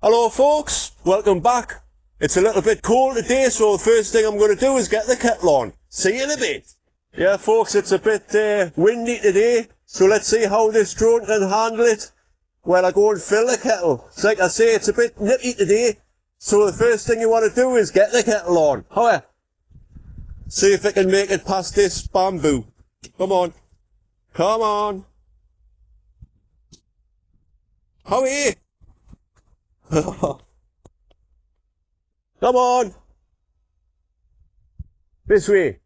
Hello folks, welcome back. It's a little bit cold today, so the first thing I'm going to do is get the kettle on. See you in a bit. Yeah folks, it's a bit windy today, so let's see how this drone can handle it while I go and fill the kettle. So like I say, it's a bit nippy today, so the first thing you want to do is get the kettle on. However, see if it can make it past this bamboo. Come on. Come on. Howie! Come on! This way.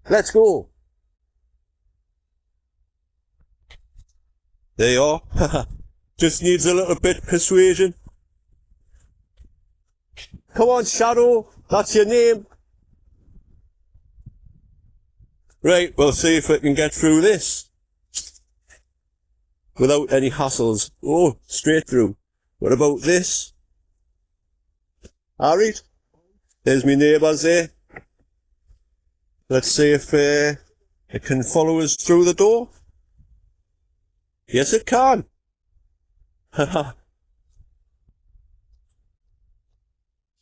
Let's go. There you are. Just needs a little bit persuasion. Come on, Shadow. That's your name. Right, we'll see if we can get through this without any hassles. Oh, straight through. What about this? Alright, there's my neighbours there. Let's see if it can follow us through the door. Yes, it can. So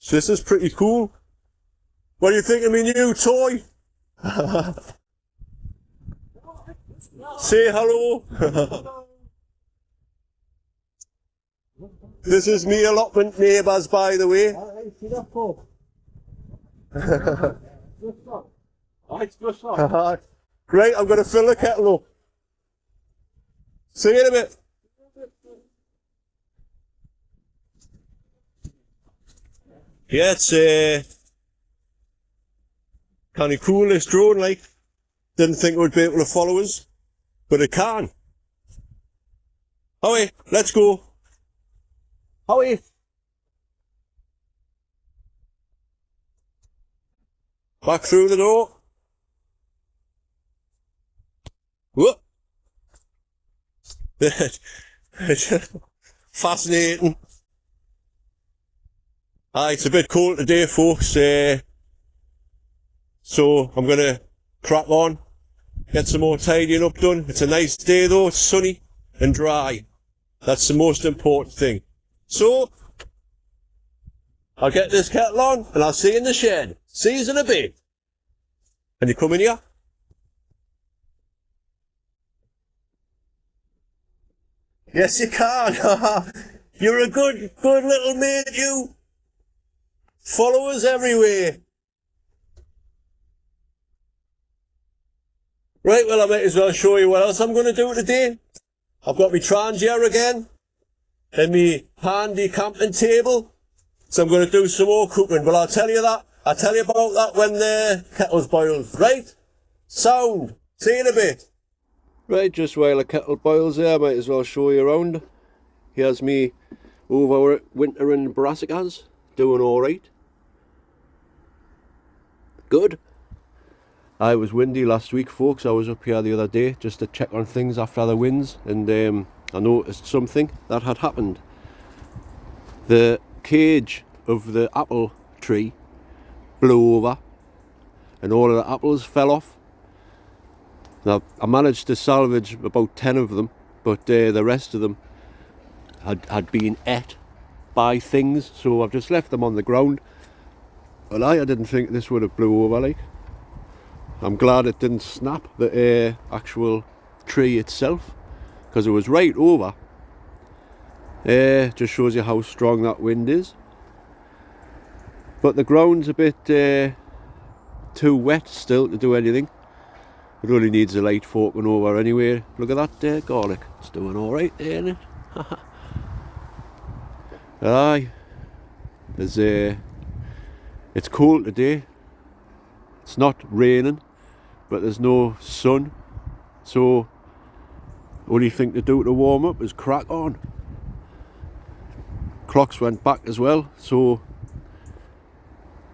this is pretty cool. What do you think of my new toy? Say hello. This is me allotment neighbours, by the way. Great, I'm going to fill the kettle up. See you in a bit. Yeah, it's kind of cool, this drone, like. Didn't think it would be able to follow us, but it can. Howie, let's go. Howie! Back through the door. Whoop! Fascinating. It's a bit cold today, folks, so I'm going to crack on, get some more tidying up done. It's a nice day though, it's sunny and dry. That's the most important thing. So, I'll get this kettle on and I'll see you in the shed. See you in a bit. Can you come in here? Yes, you can. You're a good little mate, you. Follow us everywhere. Right, well, I might as well show you what else I'm going to do today. I've got my Trangia again, and my handy camping table. So I'm going to do some more cooking, but I'll tell you about that when the kettle's boiled. Right? Sound. See you in a bit. Right, just while the kettle boils there, I might as well show you around. Here's me overwintering brassicas, doing alright. Good. I was windy last week, folks. I was up here the other day just to check on things after the winds, and I noticed something that had happened. The cage of the apple tree blew over and all of the apples fell off. Now, I managed to salvage about 10 of them, but the rest of them had been ate by things, so I've just left them on the ground. Well, I didn't think this would have blew over, like. I'm glad it didn't snap the actual tree itself, because it was right over. Just shows you how strong that wind is. But the ground's a bit too wet still to do anything. It only needs a light forking over anyway. Look at that garlic. It's doing alright there, isn't it? Aye. It's cold today. It's not raining, but there's no sun, so only thing to do to warm up is crack on. Clocks went back as well, so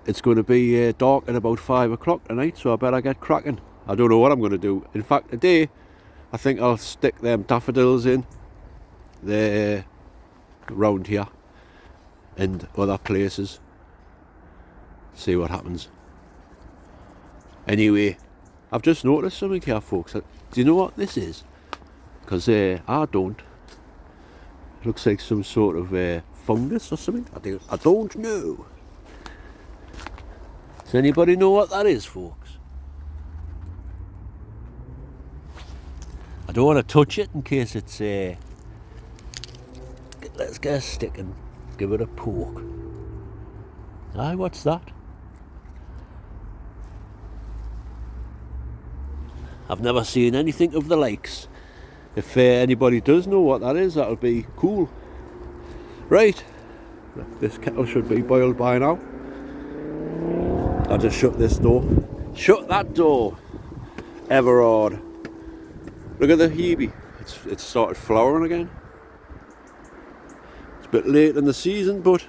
it's going to be dark at about 5 o'clock tonight, so I better get cracking. I don't know what I'm going to do. In fact, today I think I'll stick them daffodils in there around here and other places, see what happens. Anyway, I've just noticed something here, folks. Do you know what this is? Because I don't. It looks like some sort of fungus or something. I don't know. Does anybody know what that is, folks? I don't want to touch it in case it's let's get a stick and give it a poke. Aye, what's that? I've never seen anything of the likes. If anybody does know what that is, that'll be cool. Right, this kettle should be boiled by now. I'll just shut this door. Shut that door, Everard. Look at the hebe. It's started flowering again. It's a bit late in the season, but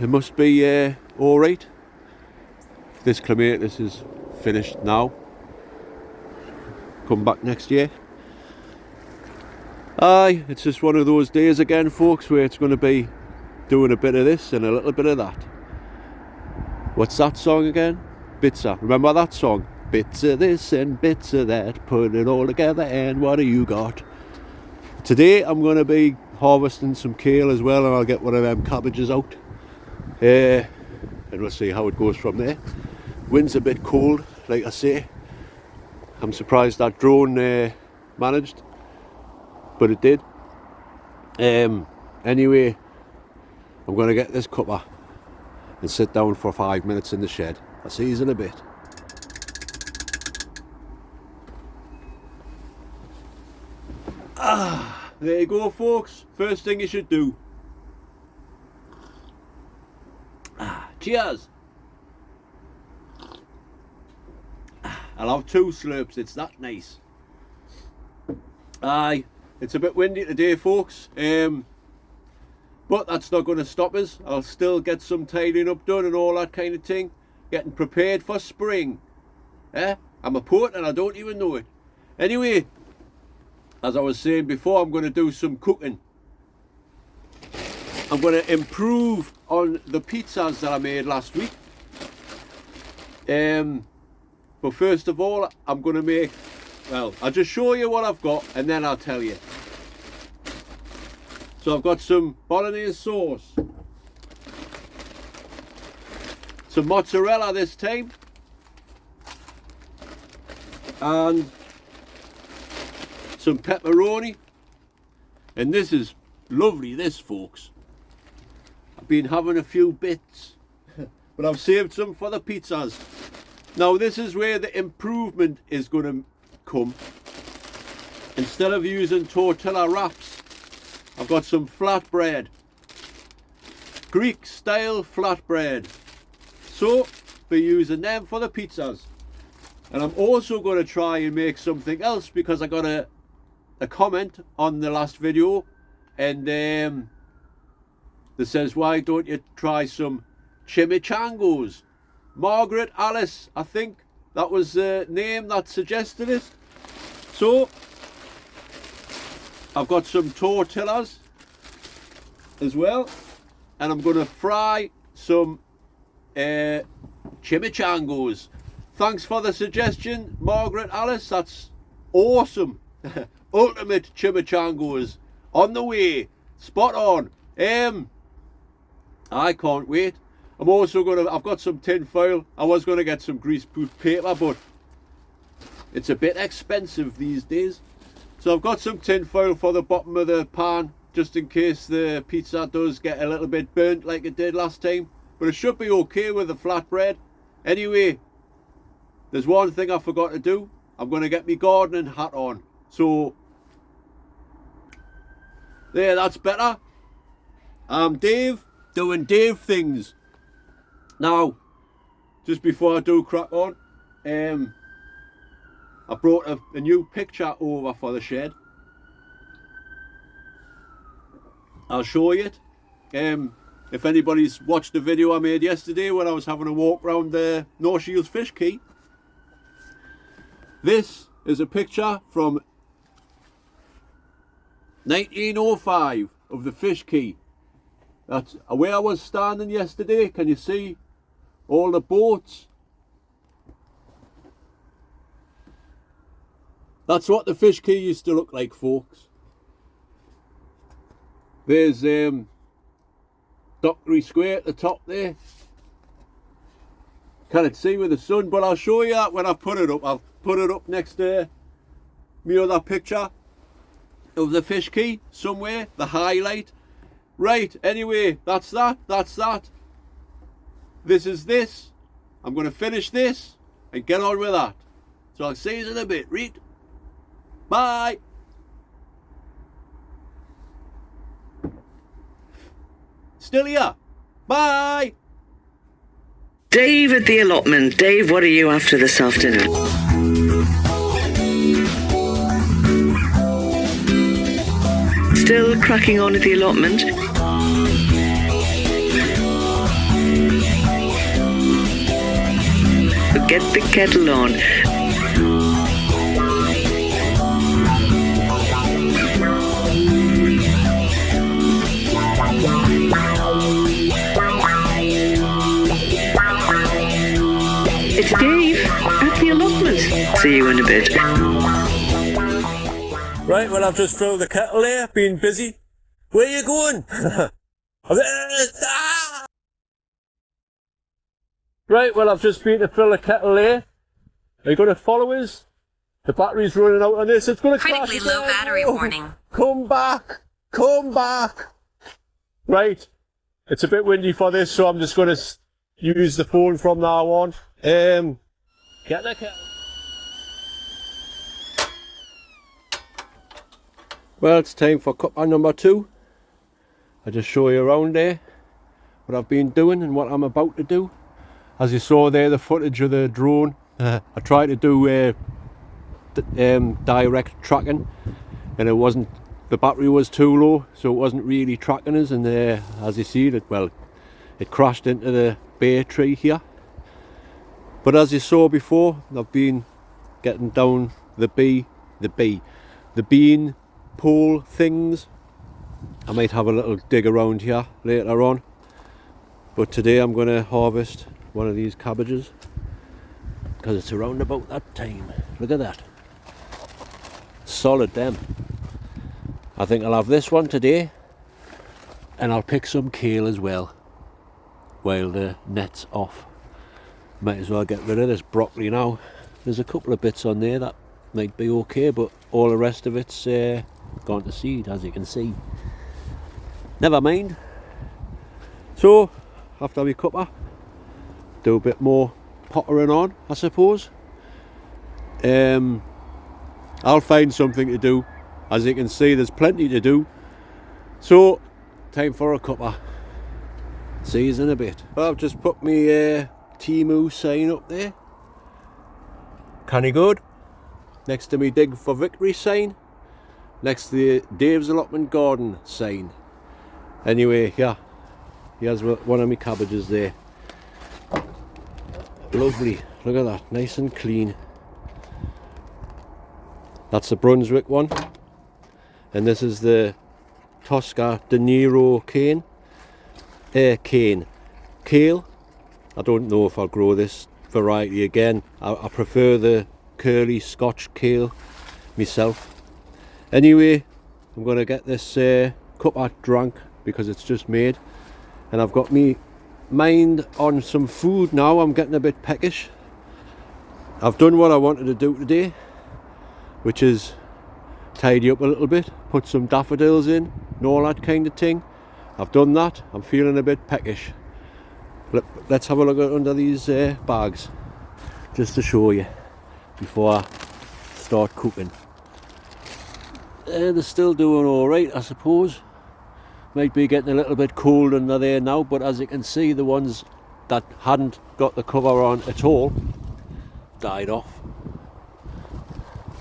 it must be alright. This clematis is finished now. Come back next year. Aye, it's just one of those days again, folks, where it's going to be doing a bit of this and a little bit of that. What's that song again? Bits of. Remember that song? Bits of this and bits of that, put it all together and what have you got? Today I'm going to be harvesting some kale as well, and I'll get one of them cabbages out. And we'll see how it goes from there. Wind's a bit cold, like I say. I'm surprised that drone managed, but it did. Anyway, I'm going to get this cuppa and sit down for 5 minutes in the shed. I'll see you in a bit. There you go, folks. First thing you should do. Cheers. I'll have 2 slurps, it's that nice. Aye, it's a bit windy today, folks. But that's not going to stop us. I'll still get some tidying up done and all that kind of thing. Getting prepared for spring. I'm a poet and I don't even know it. Anyway, as I was saying before, I'm going to do some cooking. I'm going to improve on the pizzas that I made last week. But first of all, I'm going to make, well, I'll just show you what I've got and then I'll tell you. So I've got some bolognese sauce, some mozzarella this time, and some pepperoni. And this is lovely, this, folks. I've been having a few bits, but I've saved some for the pizzas. Now this is where the improvement is going to come. Instead of using tortilla wraps, I've got some flatbread, Greek style flatbread. So we're using them for the pizzas. And I'm also going to try and make something else, because I got a comment on the last video, and that says, why don't you try some chimichangas? Margaret Alice, I think that was the name that suggested it. So I've got some tortillas as well, and I'm going to fry some chimichangas. Thanks for the suggestion, Margaret Alice. That's awesome. Ultimate chimichangas on the way. Spot on. I can't wait. I'm also I've got some tin foil. I was going to get some greaseproof paper, but it's a bit expensive these days. So I've got some tin foil for the bottom of the pan, just in case the pizza does get a little bit burnt like it did last time. But it should be okay with the flatbread. Anyway, there's one thing I forgot to do. I'm going to get my gardening hat on. So, there, that's better. I'm Dave, doing Dave things. Now, just before I do crack on, I brought a new picture over for the shed. I'll show you it. If anybody's watched the video I made yesterday when I was having a walk around the North Shields Fish Quay, this is a picture from 1905 of the Fish Quay. That's where I was standing yesterday. Can you see all the boats? That's what the Fish Quay used to look like, folks. There's dockery square at the top there. Can't see with the sun, but I'll show you that when I put it up. I'll put it up next to me other picture of the fish key somewhere, the highlight. Right, anyway, that's that. This is this. I'm going to finish this and get on with that. So I'll see you in a bit, Reed. Bye. Still here. Bye. Dave at the allotment. Dave, what are you after this afternoon? Still cracking on at the allotment? Get the kettle on. It's Dave at the allotment. See you in a bit. Right, well, I've just filled the kettle there, been busy. Where are you going? Right, well, I've just been to fill the kettle there. Are you going to follow us? The battery's running out on this. It's going to crash. Critically low battery warning. Come back. Come back. Right. It's a bit windy for this, so I'm just going to use the phone from now on. Get the kettle. Well, it's time for cuppa number 2. I'll just show you around there what I've been doing and what I'm about to do. As you saw there, the footage of the drone, I tried to do direct tracking, and it wasn't. The battery was too low, so it wasn't really tracking us. And as you see, it crashed into the bay tree here. But as you saw before, I've been getting down the bean pole things. I might have a little dig around here later on, but today I'm going to harvest one of these cabbages because it's around about that time. Look at that, solid them. I think I'll have this one today, and I'll pick some kale as well while the net's off. Might as well get rid of this broccoli now. There's a couple of bits on there that might be okay, but all the rest of it's gone to seed, as you can see. Never mind. So after we cuppa, do a bit more pottering on, I suppose. I'll find something to do. As you can see, there's plenty to do. So time for a cuppa. See you in a bit. Well, I've just put my Timu sign up there. Canny good. Next to me dig for victory sign. Next to the Dave's allotment garden sign. Anyway, yeah, here's one of my cabbages there. Lovely, look at that, nice and clean. That's the Brunswick one, and this is the Tosca De Niro kale. I don't know if I'll grow this variety again. I prefer the curly Scotch kale myself. Anyway, I'm going to get this cuppa drank because it's just made, and I've got me mind on some food now. I'm getting a bit peckish. I've done what I wanted to do today, which is tidy up a little bit, put some daffodils in and all that kind of thing. I've done that. I'm feeling a bit peckish. Let's have a look under these bags just to show you before I start cooking. They're still doing alright, I suppose. Might be getting a little bit cold under there now, but as you can see, the ones that hadn't got the cover on at all died off.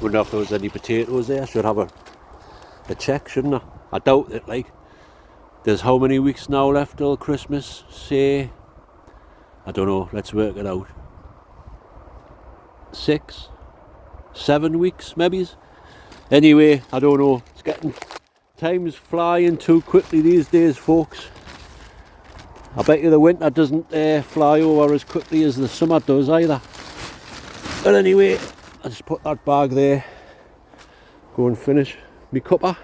Wonder if there was any potatoes there. Should have a check, shouldn't I? I doubt it. Like, there's how many weeks now left till Christmas? Say, I don't know, let's work it out. 6, 7 weeks maybe. Anyway, I don't know, it's getting, time's flying too quickly these days, folks. I bet you the winter doesn't fly over as quickly as the summer does either. But anyway, I just put that bag there, go and finish my cuppa,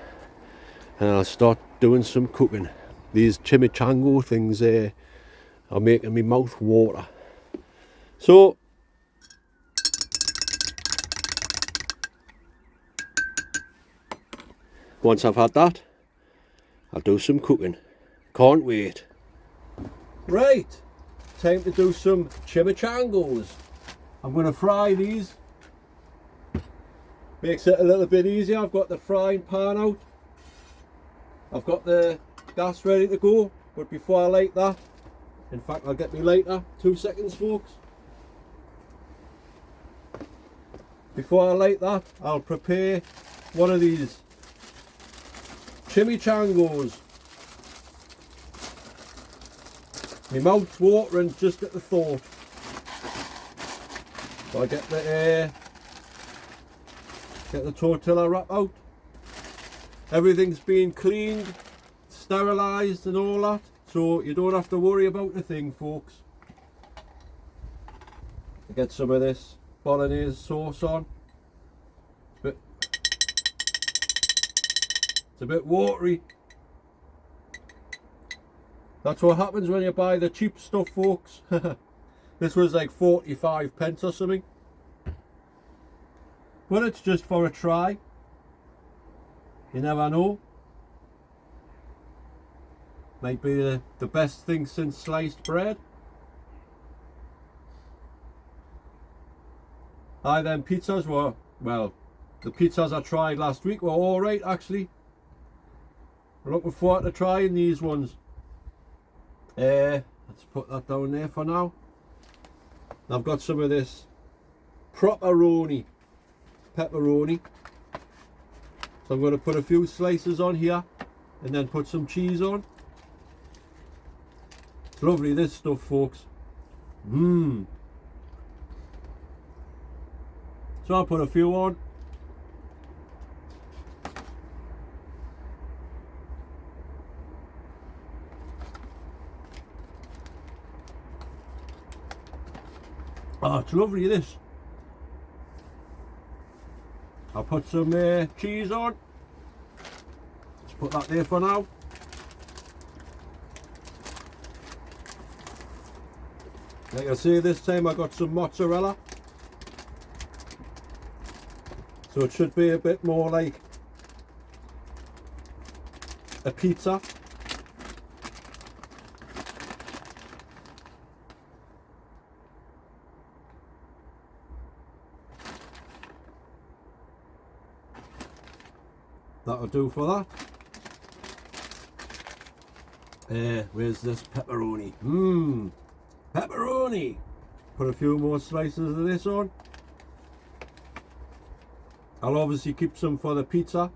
and I'll start doing some cooking. these chimichango things are making me mouth water. So once I've had that, I'll do some cooking. Can't wait. Right, time to do some chimichangos. I'm going to fry these. Makes it a little bit easier. I've got the frying pan out. I've got the gas ready to go. But before I light that, in fact I'll get me lighter. 2 seconds folks. Before I light that, I'll prepare one of these chimichangos. My mouth's watering just at the thought. So I get the tortilla wrap out. Everything's been cleaned, sterilised and all that, so you don't have to worry about a thing folks. I get some of this bolognese sauce on. It's a bit watery. That's what happens when you buy the cheap stuff folks. This was like 45 pence or something. But it's just for a try. You never know. Might be the best thing since sliced bread. Aye, them pizzas were, well, the pizzas I tried last week were alright actually. I'm looking forward to trying these ones. Let's put that down there for now. I've got some of this pepperoni. So I'm going to put a few slices on here and then put some cheese on. It's lovely this stuff folks. So I'll put a few on. Oh, it's lovely this. I'll put some cheese on. Let's put that there for now. Like I say, this time I got some mozzarella. So it should be a bit more like a pizza. That'll do for that. Where's this pepperoni? Pepperoni! Put a few more slices of this on. I'll obviously keep some for the pizza.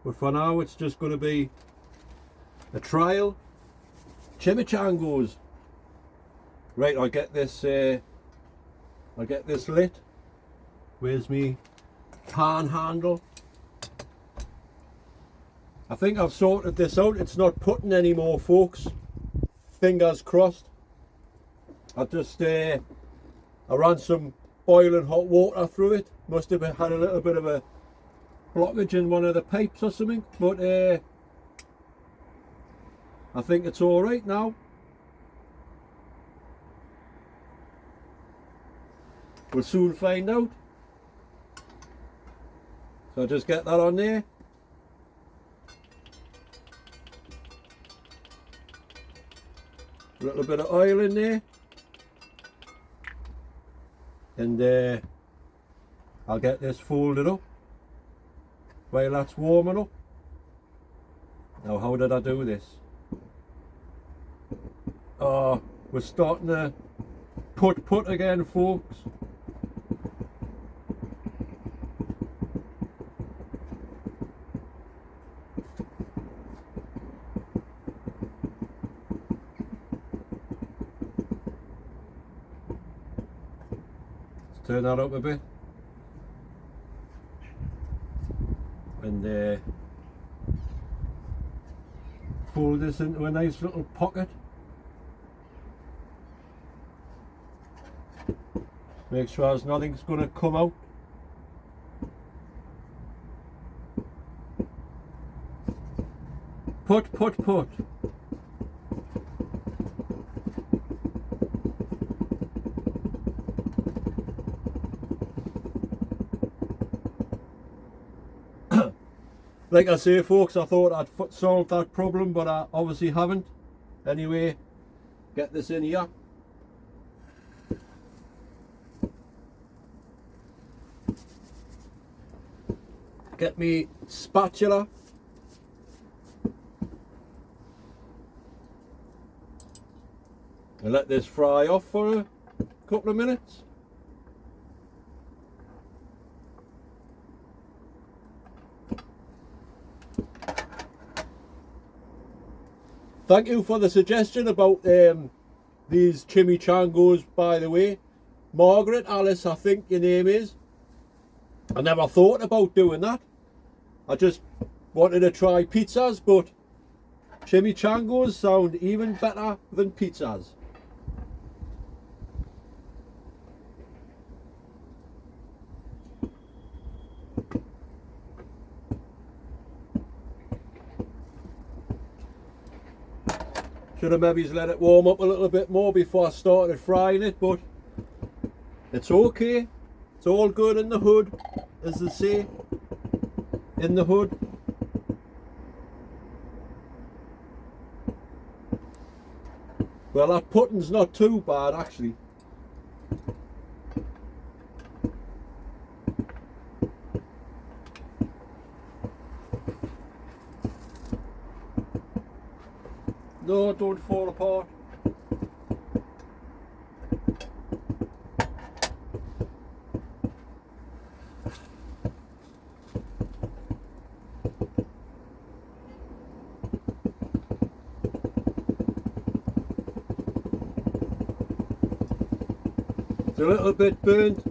But for now it's just going to be a trial. Chimichangos. Right, I'll get this lit. Where's me pan handle? I think I've sorted this out. It's not putting anymore folks. Fingers crossed. I just I ran some boiling hot water through it. Must have had a little bit of a blockage in one of the pipes or something, but I think it's all right now. We'll soon find out. So I'll just get that on there. A little bit of oil in there. And I'll get this folded up while that's warming up. Now how did I do this? Oh, we're starting to put again folks. Turn that up a bit and fold this into a nice little pocket. Make sure there's nothing's going to come out. Put. Like I say, folks, I thought I'd solved that problem, but I obviously haven't. Anyway, get this in here. Get me spatula. And let this fry off for a couple of minutes. Thank you for the suggestion about these chimichangas, by the way. Margaret, Alice, I think your name is. I never thought about doing that. I just wanted to try pizzas, but chimichangas sound even better than pizzas. Should have maybe let it warm up a little bit more before I started frying it, but it's okay. It's all good in the hood, as they say. In the hood. Well, that pudding's not too bad, actually. No, don't fall apart. It's a little bit burnt,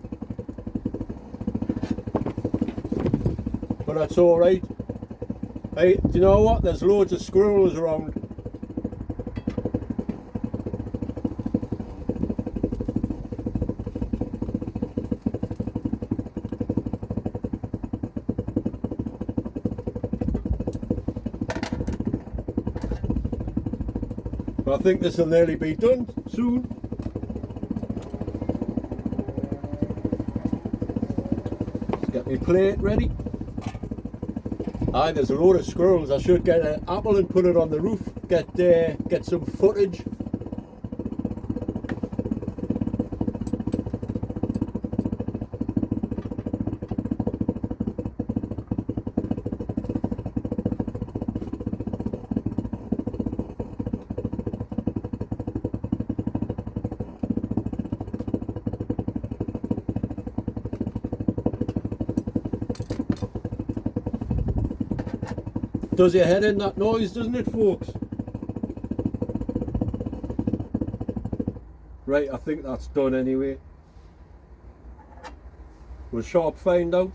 but that's all right. Hey, do you know what? There's loads of squirrels around. I think this will nearly be done soon. Let's get my plate ready. Aye, there's a load of squirrels. I should get an apple and put it on the roof. Get some footage. Does your head in that noise, doesn't it, folks? Right, I think that's done anyway. We'll sharp find out.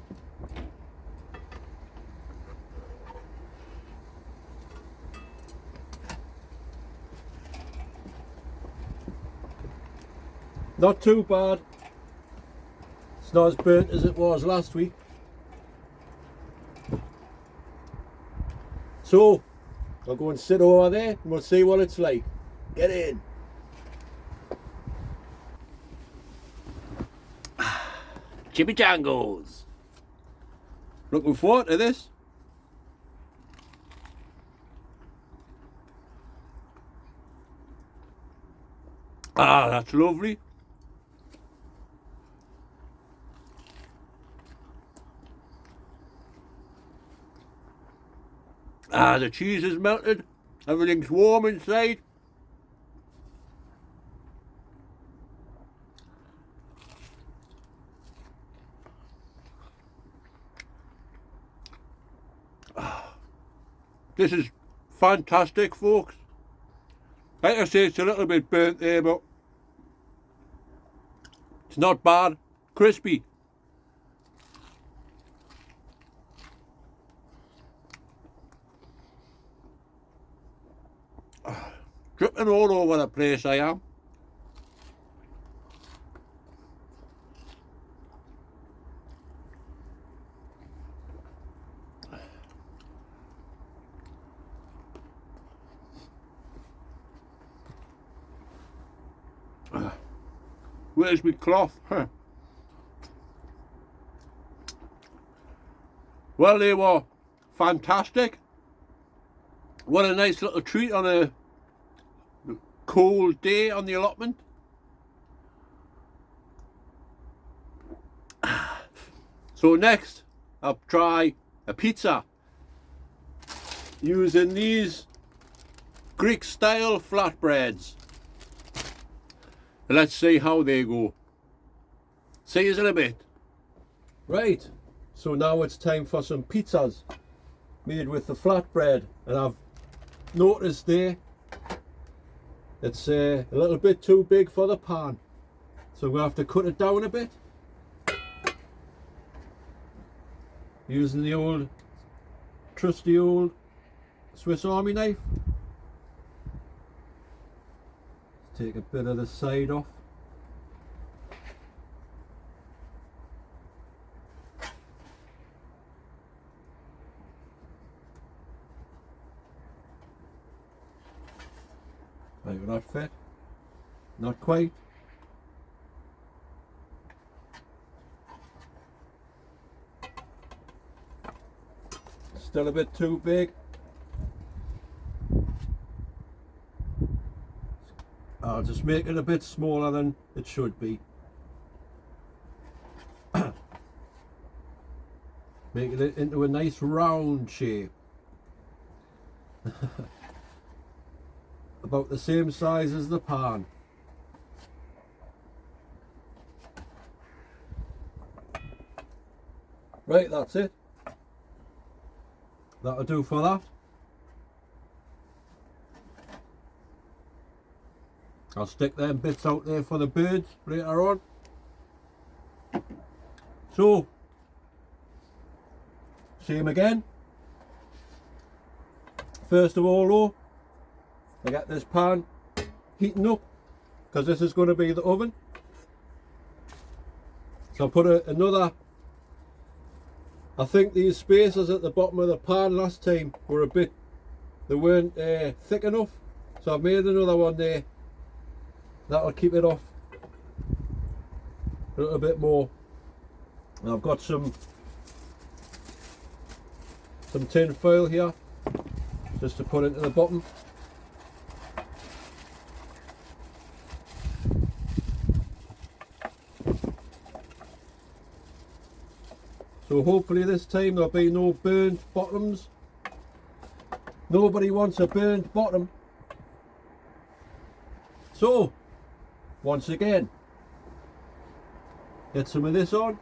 Not too bad. It's not as burnt as it was last week. So, I'll go and sit over there and we'll see what it's like. Get in. Chimichangas. Looking forward to this. Ah, that's lovely. Ah, the cheese is melted. Everything's warm inside. This is fantastic, folks. Like I say, it's a little bit burnt there, but it's not bad. Crispy. Dripping all over the place I am. Where's my cloth? Huh. Well, they were fantastic. What a nice little treat on a cold day on the allotment. So next, I'll try a pizza using these Greek style flatbreads. Let's see how they go. See you in a bit. Right, so now it's time for some pizzas made with the flatbread, and I've noticed there it's a little bit too big for the pan, so we'll have to cut it down a bit using the old trusty old Swiss Army knife. Take a bit of the side off. Right, we're not fit. Not quite. Still a bit too big. I'll just make it a bit smaller than it should be. Making it into a nice round shape. About the same size as the pan. Right, that's it. That'll do for that. I'll stick them bits out there for the birds later on. So, same again. First of all though, I get this pan heating up, because this is going to be the oven. So I'll put another, I think these spacers at the bottom of the pan last time were a bit, they weren't thick enough. So I've made another one there. That'll keep it off a little bit more. And I've got some tin foil here just to put into the bottom. So hopefully this time there'll be no burnt bottoms. Nobody wants a burnt bottom. So, once again, get some of this on.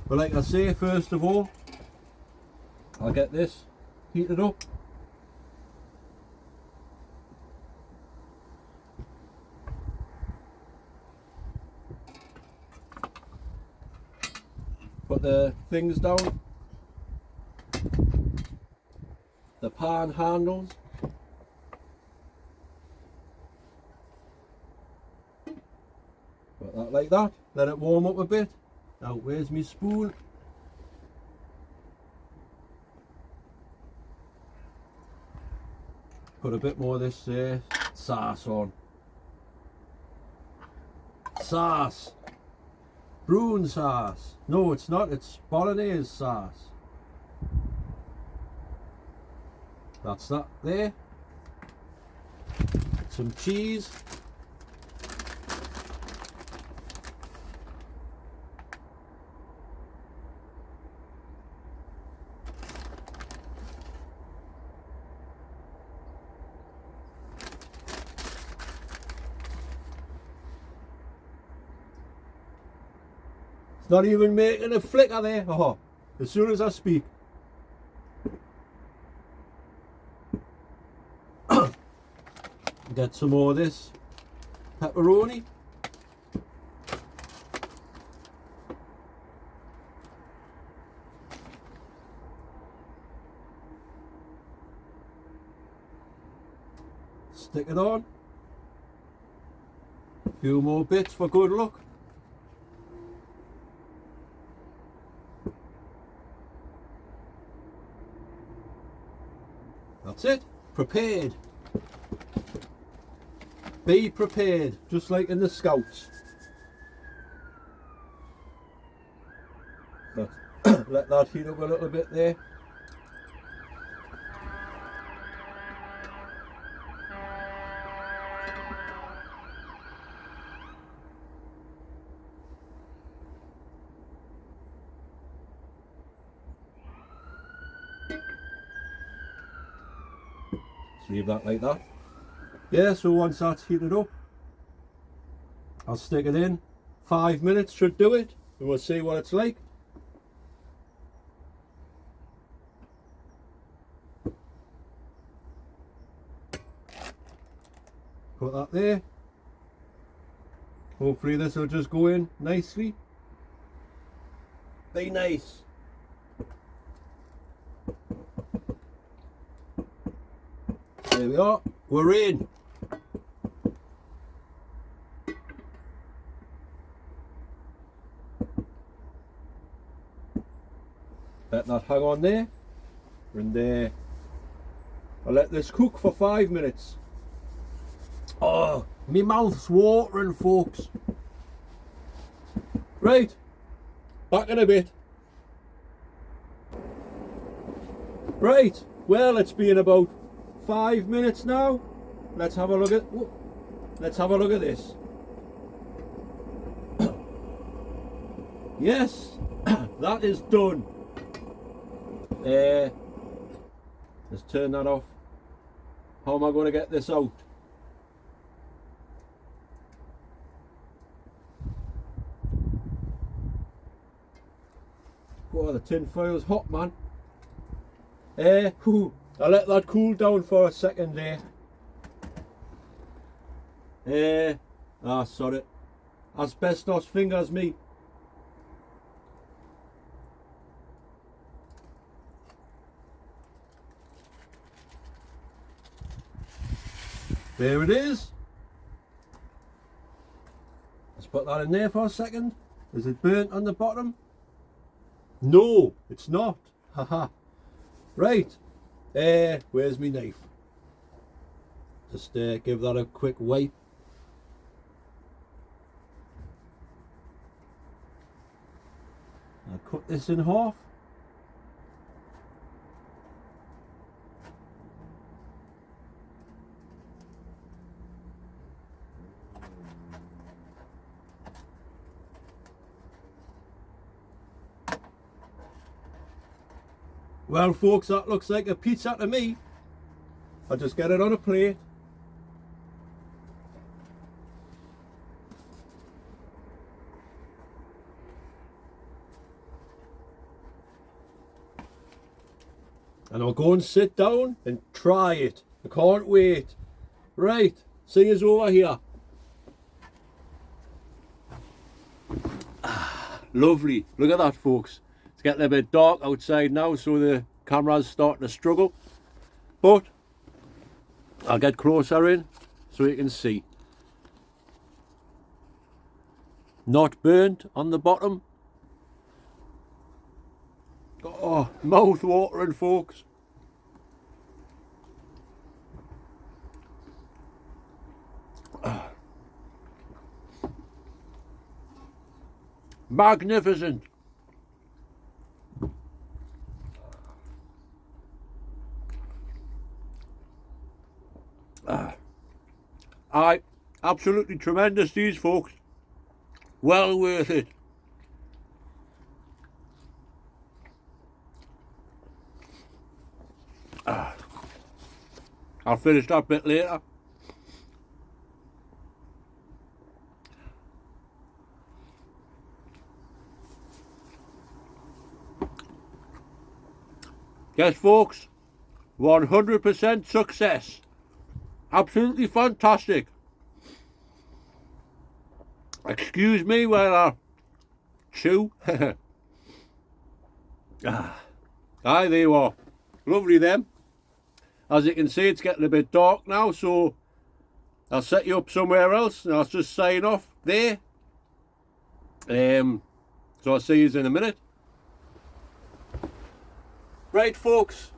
But like I say, first of all, I'll get this heated up. Put the things down, the pan handles. Put that like that, let it warm up a bit. Now where's my spoon? Put a bit more of this sauce on. Sauce! Brune sauce. No, it's not, it's bolognese sauce. That's that there. Some cheese. It's not even making a flicker there. Oh, as soon as I speak. Get some more of this pepperoni. Stick it on. A few more bits for good luck. That's it. prepared. Be prepared, just like in the Scouts. Let that heat up a little bit there. Just leave that like that. Yeah, so once that's heated up, I'll stick it in. 5 minutes should do it, and we'll see what it's like. Put that there. Hopefully this will just go in nicely. Be nice. There we are. We're in. Let that hang on there. And I'll let this cook for 5 minutes. Oh, my mouth's watering, folks. Right, back in a bit. Right, well, it's been about 5 minutes now. Let's have a look at. Let's have a look at this. Yes, that is done. Let's turn that off. How am I going to get this out? Oh, the tin foil's hot, man. I'll let that cool down for a second there. Sorry. Asbestos fingers me. There it is. Let's put that in there for a second. Is it burnt on the bottom? No, it's not. Haha. Right. Where's my knife? Just give that a quick wipe. I'll cut this in half. Well, folks, that looks like a pizza to me. I'll just get it on a plate. And I'll go and sit down and try it. I can't wait. Right, see you over here. Lovely. Look at that, folks. It's getting a bit dark outside now, so the camera's starting to struggle. But I'll get closer in so you can see. Not burnt on the bottom. Oh, mouth watering, folks. Magnificent. Absolutely tremendous, these, folks. Well worth it. I'll finish that bit later. Yes, folks, 100% success. Absolutely fantastic. Excuse me while I chew. Aye, they were lovely, them. As you can see, it's getting a bit dark now, so I'll set you up somewhere else and I'll just sign off there. So I'll see you in a minute. Right, folks,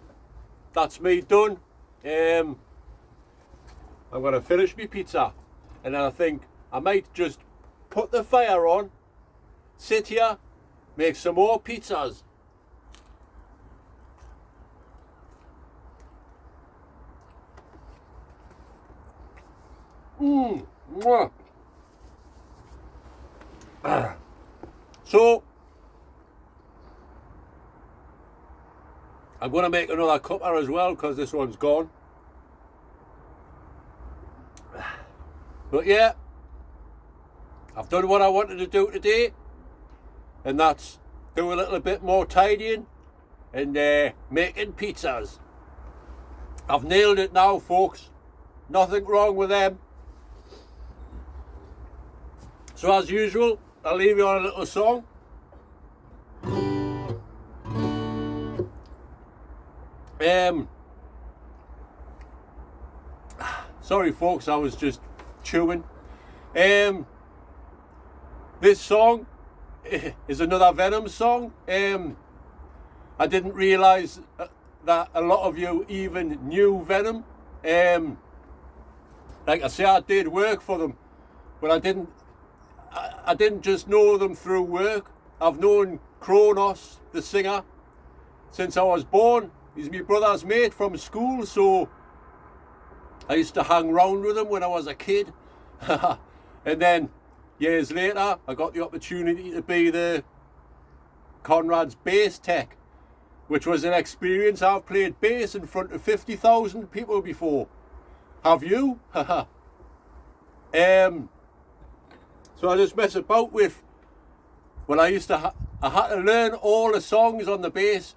that's me done. I'm going to finish my pizza, and then I think I might just put the fire on, sit here, make some more pizzas. Mwah. So I'm going to make another cuppa as well because this one's gone. But yeah, I've done what I wanted to do today, and that's do a little bit more tidying and making pizzas. I've nailed it now, folks. Nothing wrong with them. So as usual, I'll leave you on a little song. Sorry folks, I was just chewing. This song is another Venom song. I didn't realise that a lot of you even knew Venom. Like I say, I did work for them, but I didn't just know them through work. I've known Kronos, the singer, since I was born. He's my brother's mate from school, so I used to hang around with him when I was a kid. And then years later, I got the opportunity to be the Conrad's bass tech, which was an experience. I've played bass in front of 50,000 people before. Have you? So I just mess about with, well, I used to I had to learn all the songs on the bass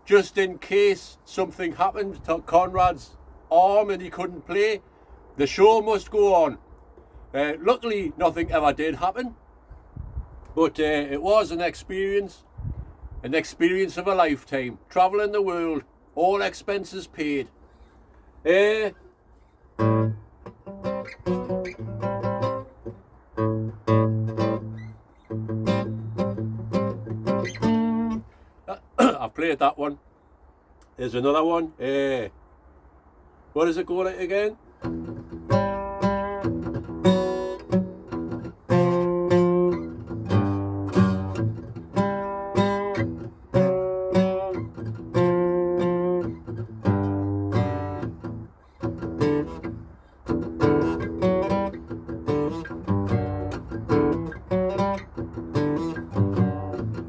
just in case something happened to Conrad's arm and he couldn't play. The show must go on. Luckily nothing ever did happen, but it was an experience of a lifetime, travelling the world, all expenses paid. I've played that one. There's another one. What does it go like again?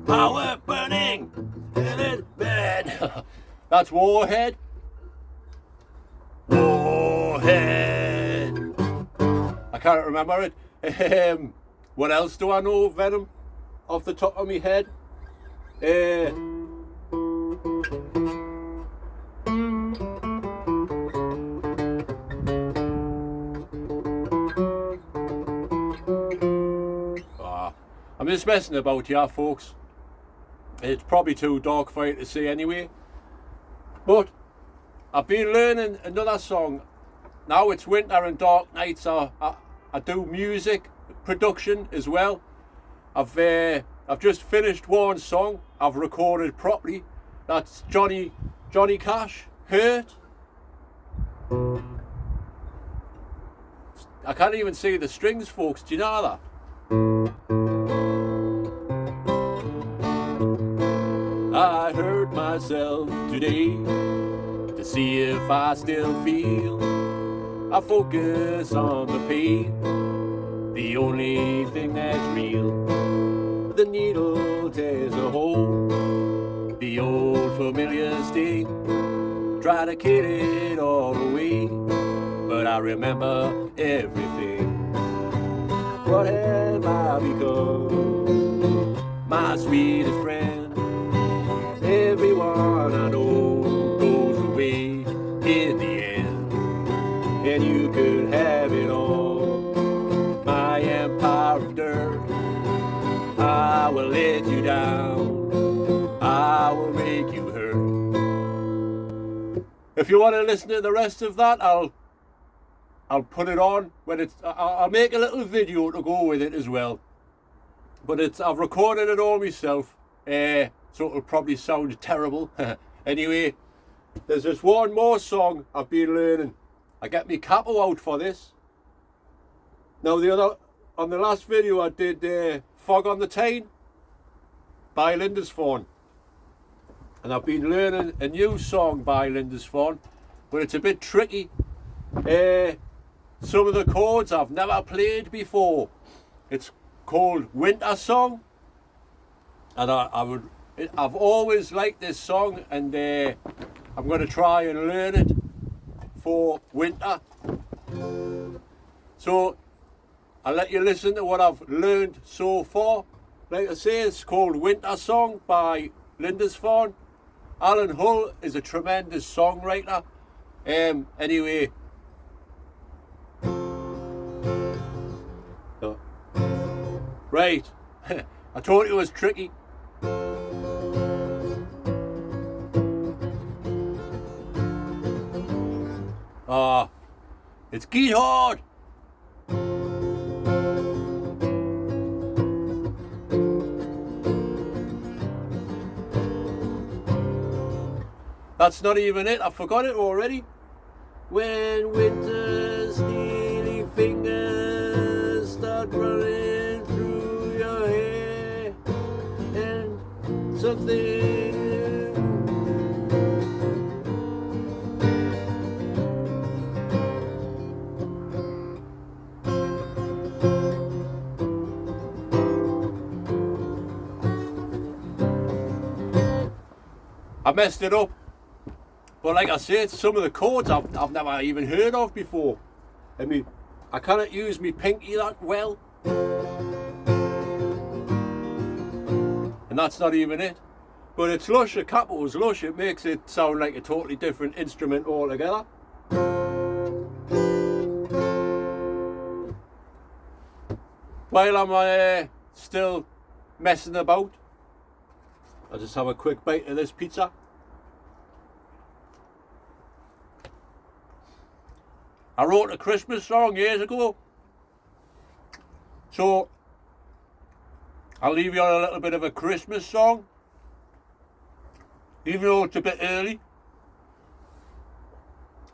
Power burning in it bed. That's Warhead. Warhead. I can't remember it. What else do I know of Venom off the top of my head? I'm just messing about here, folks. It's probably too dark for you to see anyway. But I've been learning another song. Now it's winter and dark nights. I do music production as well. I've just finished one song I've recorded properly. That's Johnny Cash, Hurt. I can't even see the strings, folks. Do you know that? I hurt myself today to see if I still feel. I focus on the pain, the only thing that's real. The needle tears a hole, the old familiar sting. Try to kid it all away, but I remember everything. What have I become? My sweetest friend. Everyone I know goes away in the end, and you could have it all. My empire of dirt, I will let you down, I will make you hurt. If you want to listen to the rest of that, I'll put it on when it's. I'll make a little video to go with it as well. But I've recorded it all myself. So it'll probably sound terrible. Anyway, there's this one more song I've been learning. I get me capo out for this. Now on the last video I did Fog on the Tyne by Lindisfarne. And I've been learning a new song by Lindisfarne, but it's a bit tricky. Some of the chords I've never played before. It's called Winter Song, and I've always liked this song, and I'm going to try and learn it for winter. So I'll let you listen to what I've learned so far. Like I say, it's called Winter Song by Lindisfarne. Alan Hull is a tremendous songwriter. Anyway. Right. I told you it was tricky. It's Geet Hard. That's not even it, I forgot it already. When winter's steely fingers start running through your hair and something. I messed it up. But like I said, some of the chords I've never even heard of before. I mean, I cannot use my pinky that well. And that's not even it. But it's lush, a capo's lush. It makes it sound like a totally different instrument altogether. While I'm still messing about, I'll just have a quick bite of this pizza. I wrote a Christmas song years ago, so I'll leave you on a little bit of a Christmas song, even though it's a bit early.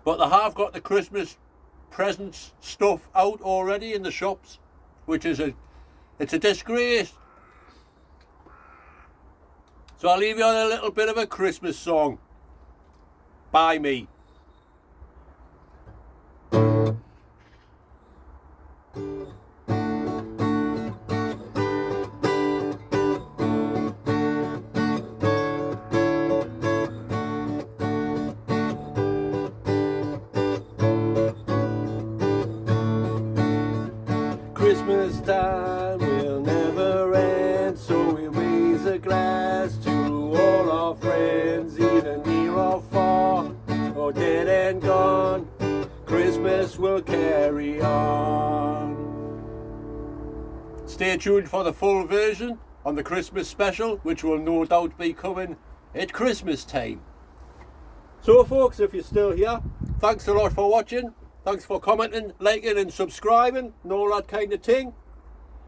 But they have got the Christmas presents stuff out already in the shops, which is it's a disgrace. So I'll leave you on a little bit of a Christmas song by me. Christmas time will never end, so we raise a glass to all our friends, either near or far, or dead and gone. Christmas will carry on. Stay tuned for the full version on the Christmas special, which will no doubt be coming at Christmas time. So folks, if you're still here, thanks a lot for watching. Thanks for commenting, liking and subscribing and all that kind of thing.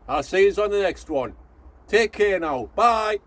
I'll see you on the next one. Take care now. Bye.